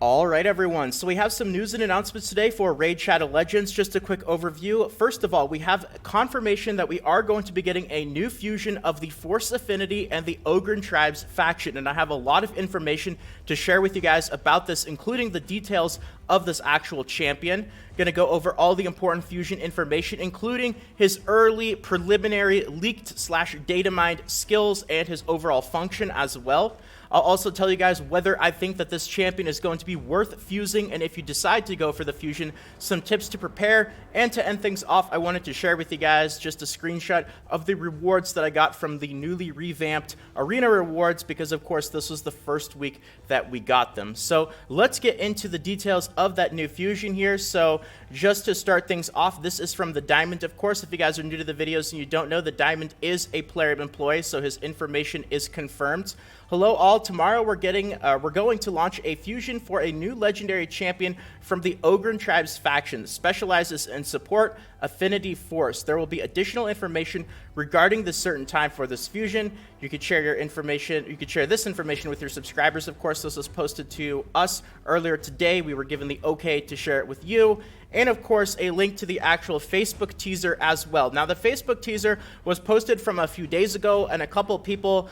All right, everyone. So we have some news and announcements today for Raid Shadow Legends. Just a quick overview. First of all, we have confirmation that we are going to be getting a new fusion of the Force Affinity and the Ogryn Tribes faction. And I have a lot of information to share with you guys about this, including the details of this actual champion. Going to go over all the important fusion information, including his early preliminary leaked / data mined skills and his overall function as well. I'll also tell you guys whether I think that this champion is going to be worth fusing, and if you decide to go for the fusion, some tips to prepare. And to end things off, I wanted to share with you guys just a screenshot of the rewards that I got from the newly revamped arena rewards, because of course this was the first week that we got them. So let's get into the details of that new fusion here. So just to start things off, this is from the Diamond. Of course, if you guys are new to the videos and you don't know, the Diamond is a player employee, so his information is confirmed. Hello all, tomorrow we're going to launch a fusion for a new legendary champion from the Ogryn Tribes faction that specializes in support affinity force. There will be additional information regarding this certain time for this fusion. You could share your information, you could share this information with your subscribers. Of course, this was posted to us earlier today. We were given the okay to share it with you. And of course, a link to the actual Facebook teaser as well. Now, the Facebook teaser was posted from a few days ago, and a couple people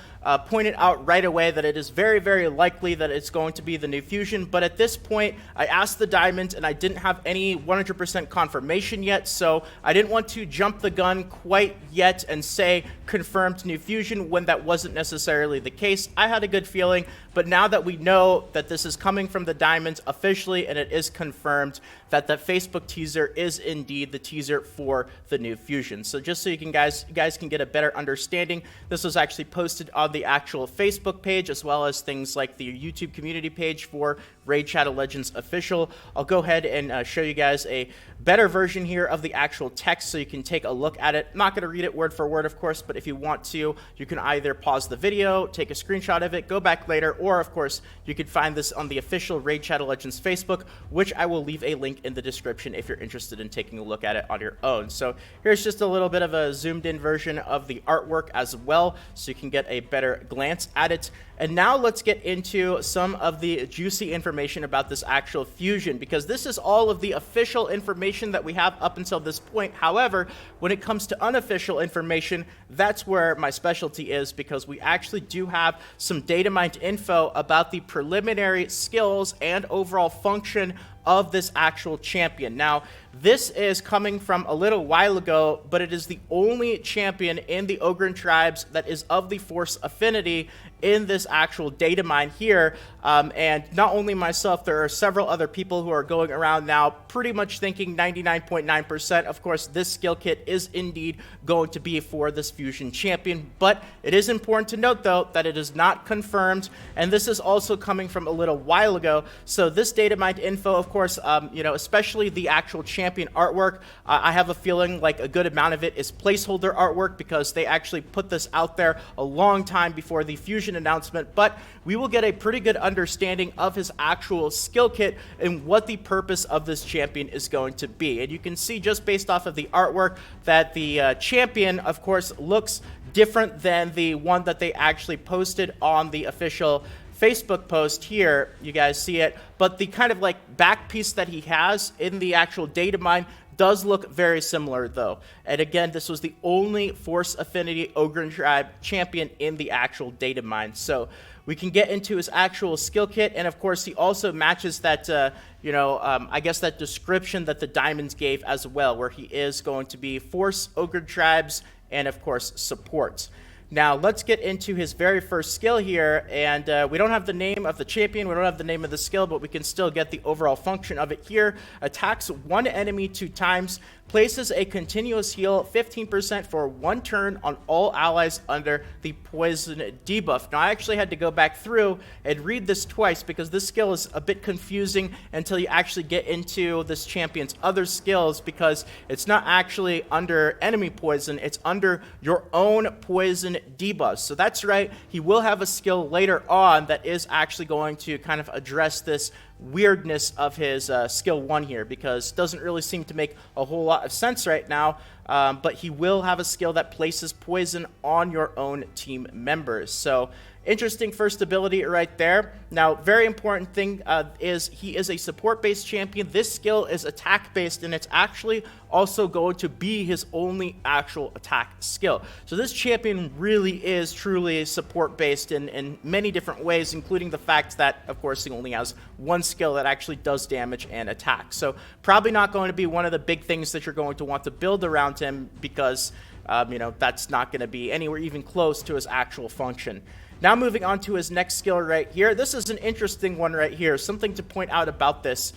pointed out right away that it is very, very likely that it's going to be the new fusion. But at this point, I asked the Diamond, and I didn't have any 100% confirmation yet, so I didn't want to jump the gun quite yet and say confirmed new fusion when that wasn't necessarily the case. I had a good feeling, but now that we know that this is coming from the Diamond officially, and it is confirmed that the Facebook teaser is indeed the teaser for the new fusion. So just so you guys can get a better understanding, this was actually posted on the actual Facebook page, as well as things like the YouTube community page for Raid Shadow Legends official. I'll go ahead and show you guys a better version here of the actual text so you can take a look at it. I'm not going to read it word for word, of course, but if you want to, you can either pause the video, take a screenshot of it, go back later, or of course, you can find this on the official Raid Shadow Legends Facebook, which I will leave a link in the description if you're interested in taking a look at it on your own. So here's just a little bit of a zoomed in version of the artwork as well, so you can get a better glance at it. And now let's get into some of the juicy information about this actual fusion, because this is all of the official information that we have up until this point. However, when it comes to unofficial information, that's where my specialty is, because we actually do have some data mined info about the preliminary skills and overall function of this actual champion. Now, this is coming from a little while ago, but it is the only champion in the Ogryn Tribes that is of the Force Affinity in this actual data mine here. And not only myself, there are several other people who are going around now pretty much thinking 99.9%. Of course, this skill kit is indeed going to be for this fusion champion, but it is important to note, though, that it is not confirmed, and this is also coming from a little while ago. So this data mined info, of course, especially the actual champion artwork, I have a feeling like a good amount of it is placeholder artwork, because they actually put this out there a long time before the fusion announcement. But we will get a pretty good understanding of his actual skill kit and what the purpose of this champion is going to be. And you can see just based off of the artwork that the champion, of course, looks different than the one that they actually posted on the official Facebook post here. You guys see it, but the kind of like back piece that he has in the actual data mine does look very similar, though. And again, this was the only Force Affinity Ogryn Tribe champion in the actual data mine. So we can get into his actual skill kit, and of course, he also matches that, I guess that description that the Diamonds gave as well, where he is going to be Force Ogryn Tribes and of course support. Now, let's get into his very first skill here, and we don't have the name of the champion, we don't have the name of the skill, but we can still get the overall function of it here. Attacks one enemy 2 times, places a continuous heal 15% for 1 turn on all allies under the poison debuff. Now, I actually had to go back through and read this twice, because this skill is a bit confusing until you actually get into this champion's other skills, because it's not actually under enemy poison, it's under your own poison debuffs. So that's right, he will have a skill later on that is actually going to kind of address this weirdness of his skill 1 here, because it doesn't really seem to make a whole lot of sense right now, but he will have a skill that places poison on your own team members. So interesting first ability right there. Now, very important thing is he is a support-based champion. This skill is attack-based, and it's actually also going to be his only actual attack skill. So this champion really is truly support-based in many different ways, including the fact that, of course, he only has one skill that actually does damage and attack. So probably not going to be one of the big things that you're going to want to build around him because, that's not going to be anywhere even close to his actual function. Now moving on to his next skill right here. This is an interesting one right here. Something to point out about this.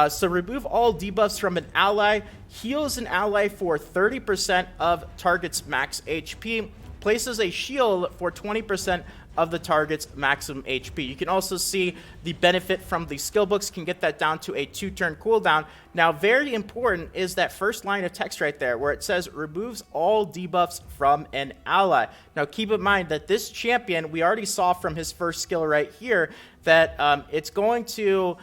So remove all debuffs from an ally, heals an ally for 30% of target's max HP, places a shield for 20% of the target's maximum HP. You can also see the benefit from the skill books, can get that down to a 2-turn cooldown. Now, very important is that first line of text right there where it says removes all debuffs from an ally. Now, keep in mind that this champion, we already saw from his first skill right here that it's going to...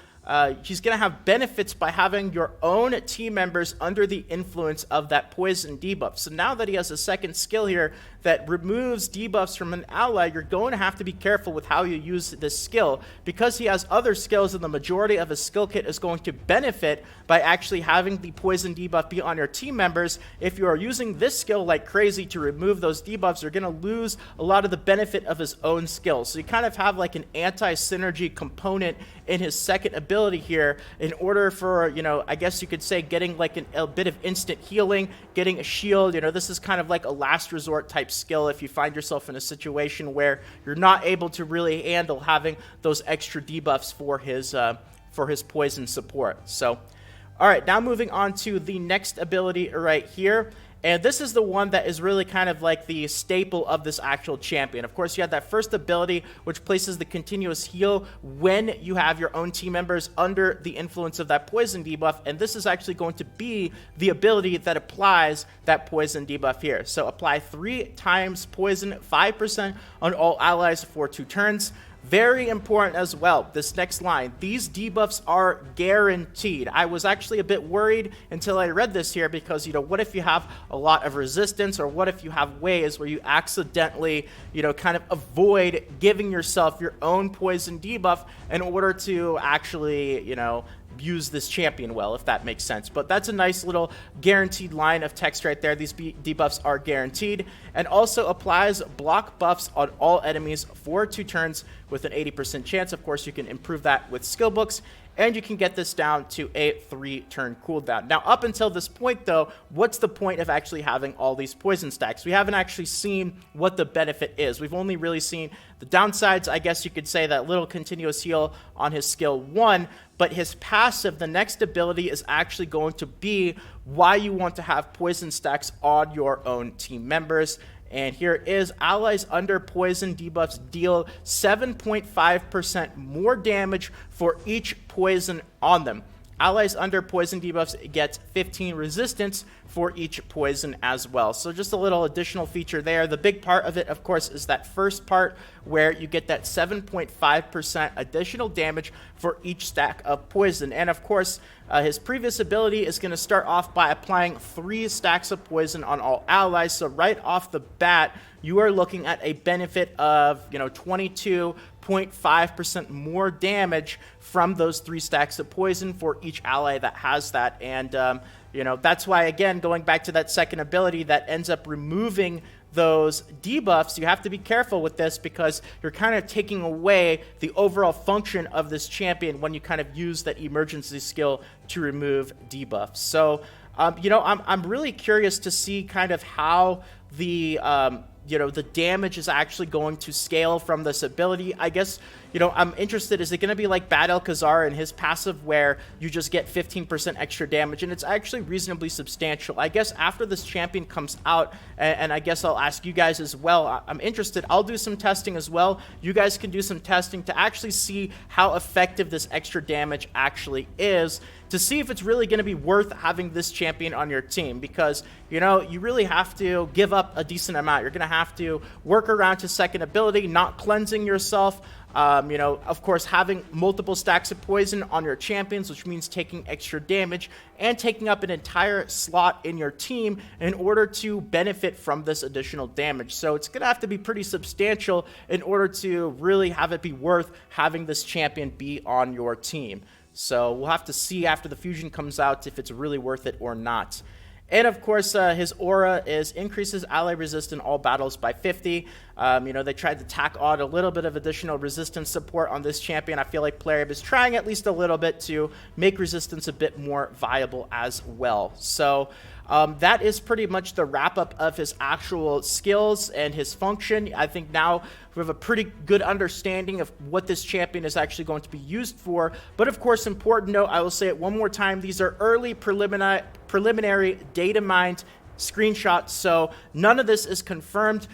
he's going to have benefits by having your own team members under the influence of that poison debuff. So now that he has a second skill here that removes debuffs from an ally, you're going to have to be careful with how you use this skill because he has other skills and the majority of his skill kit is going to benefit by actually having the poison debuff be on your team members. If you are using this skill like crazy to remove those debuffs, you're going to lose a lot of the benefit of his own skills. So you kind of have like an anti-synergy component in his second ability here in order for, I guess you could say getting like a bit of instant healing, getting a shield. This is kind of like a last resort type skill if you find yourself in a situation where you're not able to really handle having those extra debuffs for his poison support. So, all right, now moving on to the next ability right here. And this is the one that is really kind of like the staple of this actual champion. Of course, you have that first ability, which places the continuous heal when you have your own team members under the influence of that poison debuff. And this is actually going to be the ability that applies that poison debuff here. So apply 3 times poison, 5% on all allies for 2 turns. Very important as well, this next line. These debuffs are guaranteed. I was actually a bit worried until I read this here because, what if you have a lot of resistance, or what if you have ways where you accidentally, kind of avoid giving yourself your own poison debuff in order to actually, use this champion well, if that makes sense. But that's a nice little guaranteed line of text right there. These debuffs are guaranteed, and also applies block buffs on all enemies for 2 turns with an 80% chance. Of course, you can improve that with skill books, and you can get this down to a 3-turn cooldown. Now, up until this point, though, what's the point of actually having all these poison stacks? We haven't actually seen what the benefit is. We've only really seen the downsides. I guess you could say that little continuous heal on his skill 1, but his passive, the next ability, is actually going to be why you want to have poison stacks on your own team members. And here is allies under poison debuffs deal 7.5% more damage for each poison on them. Allies under poison debuffs get 15 resistance for each poison as well. So just a little additional feature there. The big part of it, of course, is that first part where you get that 7.5% additional damage for each stack of poison. And of course, his previous ability is going to start off by applying 3 stacks of poison on all allies. So right off the bat, you are looking at a benefit of 22.5% more damage from those 3 stacks of poison for each ally that has that. And that's why, again, going back to that second ability that ends up removing those debuffs, you have to be careful with this because you're kind of taking away the overall function of this champion when you kind of use that emergency skill to remove debuffs. So, I'm really curious to see kind of how the the damage is actually going to scale from this ability. I guess, I'm interested, is it going to be like Bad Alcazar and his passive where you just get 15% extra damage? And it's actually reasonably substantial. I guess after this champion comes out, and I guess I'll ask you guys as well, I'm interested. I'll do some testing as well. You guys can do some testing to actually see how effective this extra damage actually is, to see if it's really going to be worth having this champion on your team, because, you really have to give up a decent amount. You're going to have to work around his second ability, not cleansing yourself, Of course, having multiple stacks of poison on your champions, which means taking extra damage and taking up an entire slot in your team in order to benefit from this additional damage. So it's going to have to be pretty substantial in order to really have it be worth having this champion be on your team. So we'll have to see after the fusion comes out if it's really worth it or not. And of course, his aura is increases ally resist in all battles by 50. They tried to tack on a little bit of additional resistance support on this champion. I feel like Plarium is trying at least a little bit to make resistance a bit more viable as well. So that is pretty much the wrap-up of his actual skills and his function. I think now we have a pretty good understanding of what this champion is actually going to be used for. But of course, important note, I will say it one more time, these are early preliminary data mined screenshots, so none of this is confirmed.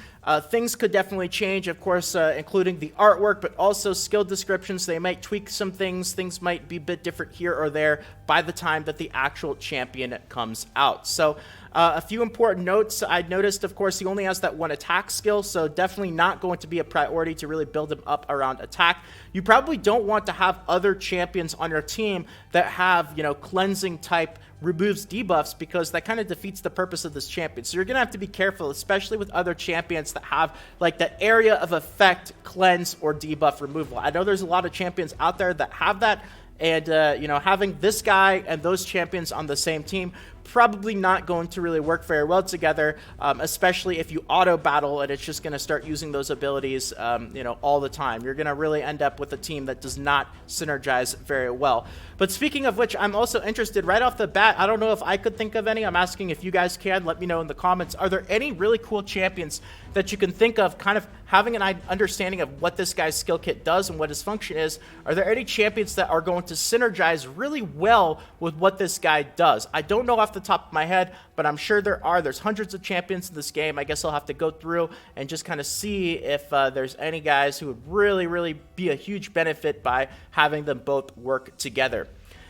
Things could definitely change, of course, including the artwork, but also skill descriptions. They might tweak some things. Things might be a bit different here or there by the time that the actual champion comes out. So a few important notes. I noticed, of course, he only has that one attack skill, so definitely not going to be a priority to really build him up around attack. You probably don't want to have other champions on your team that have, cleansing type removes debuffs, because that kind of defeats the purpose of this champion. So you're going to have to be careful, especially with other champions that have like that area of effect cleanse or debuff removal. I know there's a lot of champions out there that have that, and having this guy and those champions on the same team probably not going to really work very well together, especially if you auto battle and it's just going to start using those abilities all the time. You're going to really end up with a team that does not synergize very well. But speaking of which, I'm also interested right off the bat. I don't know if I could think of any. I'm asking if you guys can. Let me know in the comments. Are there any really cool champions that you can think of, kind of having an understanding of what this guy's skill kit does and what his function is? Are there any champions that are going to synergize really well with what this guy does? I don't know off the top of my head, but I'm sure there are. There's hundreds of champions in this game. I guess I'll have to go through and just kind of see if there's any guys who would really be a huge benefit by having them both work together.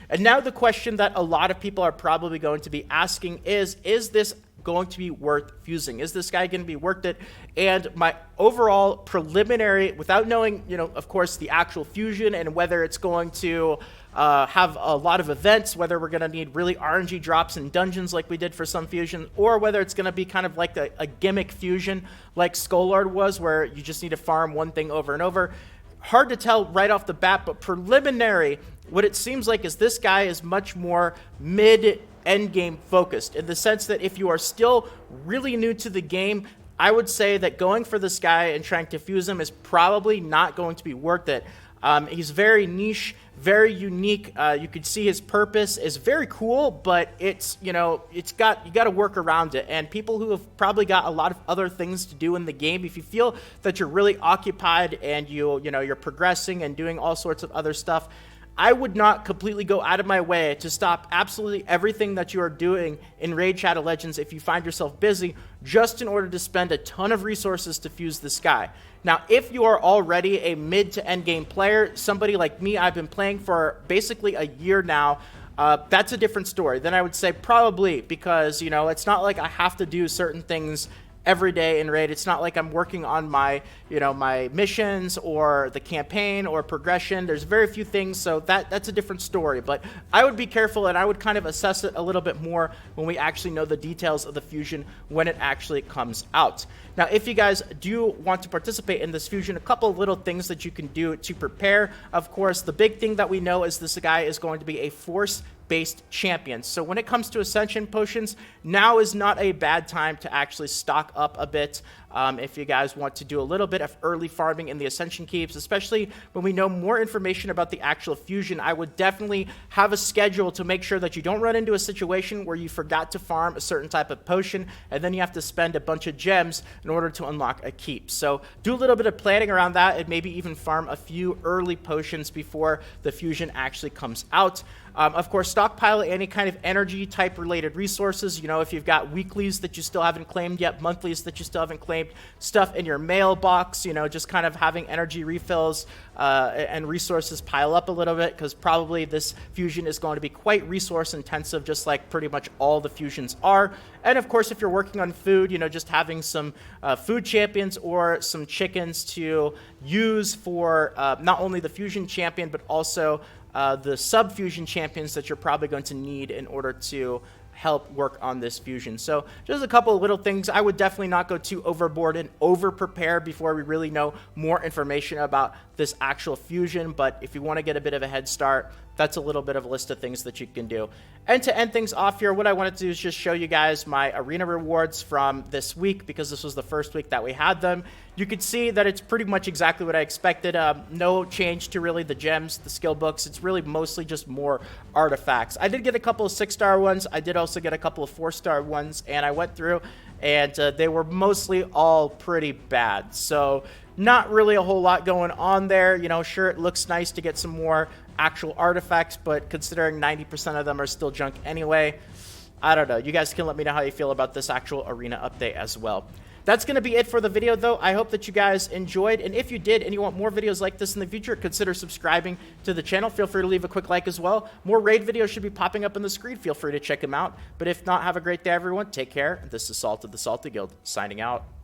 And now the question that a lot of people are probably going to be asking is this going to be worth fusing? Is this guy going to be worth it? And my overall preliminary, without knowing, of course, the actual fusion and whether it's going to have a lot of events, whether we're going to need really RNG drops in dungeons like we did for some fusion, or whether it's going to be kind of like a gimmick fusion like Skullard was, where you just need to farm one thing over and over. Hard to tell right off the bat, but preliminary, what it seems like is this guy is much more mid-end game focused, in the sense that if you are still really new to the game, I would say that going for this guy and trying to fuse him is probably not going to be worth it. He's very niche, very unique. You could see his purpose is very cool, but it's, you got to work around it. And people who have probably got a lot of other things to do in the game, if you feel that you're really occupied and you're progressing and doing all sorts of other stuff, I would not completely go out of my way to stop absolutely everything that you are doing in Raid Shadow Legends if you find yourself busy, just in order to spend a ton of resources to fuse this guy. Now, if you are already a mid to end game player, somebody like me, I've been playing for basically a year now, that's a different story. Then I would say probably, because, it's not like I have to do certain things every day in Raid. It's not like I'm working on my, my missions or the campaign or progression. There's very few things, so that's a different story. But I would be careful, and I would kind of assess it a little bit more when we actually know the details of the fusion when it actually comes out. Now, if you guys do want to participate in this fusion, a couple of little things that you can do to prepare. Of course, the big thing that we know is this guy is going to be a force-based champion. So when it comes to Ascension potions, now is not a bad time to actually stock up a bit. If you guys want to do a little bit of early farming in the Ascension keeps, especially when we know more information about the actual fusion, I would definitely have a schedule to make sure that you don't run into a situation where you forgot to farm a certain type of potion and then you have to spend a bunch of gems in order to unlock a keep. So do a little bit of planning around that, and maybe even farm a few early potions before the fusion actually comes out. Of course, stockpile any kind of energy type related resources. If you've got weeklies that you still haven't claimed yet, monthlies that you still haven't claimed, stuff in your mailbox, sucks, you know, just kind of having energy refills and resources pile up a little bit, because probably this fusion is going to be quite resource intensive, just like pretty much all the fusions are. And of course, if you're working on food, you know, just having some food champions or some chickens to use for not only the fusion champion, but also the sub-fusion champions that you're probably going to need in order to help work on this fusion. So just a couple of little things. I would definitely not go too overboard and over-prepare before we really know more information about this actual fusion, but if you want to get a bit of a head start, that's a little bit of a list of things that you can do. And to end things off here, what I wanted to do is just show you guys my arena rewards from this week, because this was the first week that we had them. You can see that it's pretty much exactly what I expected. No change to really the gems, the skill books. It's really mostly just more artifacts. I did get a couple of 6-star ones. I did also get a couple of 4-star ones, and I went through and they were mostly all pretty bad. So not really a whole lot going on there. You know, sure, it looks nice to get some more actual artifacts, but considering 90% of them are still junk anyway, I don't know. You guys can let me know how you feel about this actual arena update as well. That's going to be it for the video, though. I hope that you guys enjoyed, and if you did and you want more videos like this in the future, consider subscribing to the channel. Feel free to leave a quick like as well. More raid videos should be popping up on the screen. Feel free to check them out. But if not, have a great day, everyone. Take care. This is Salt of the Salty Guild, signing out.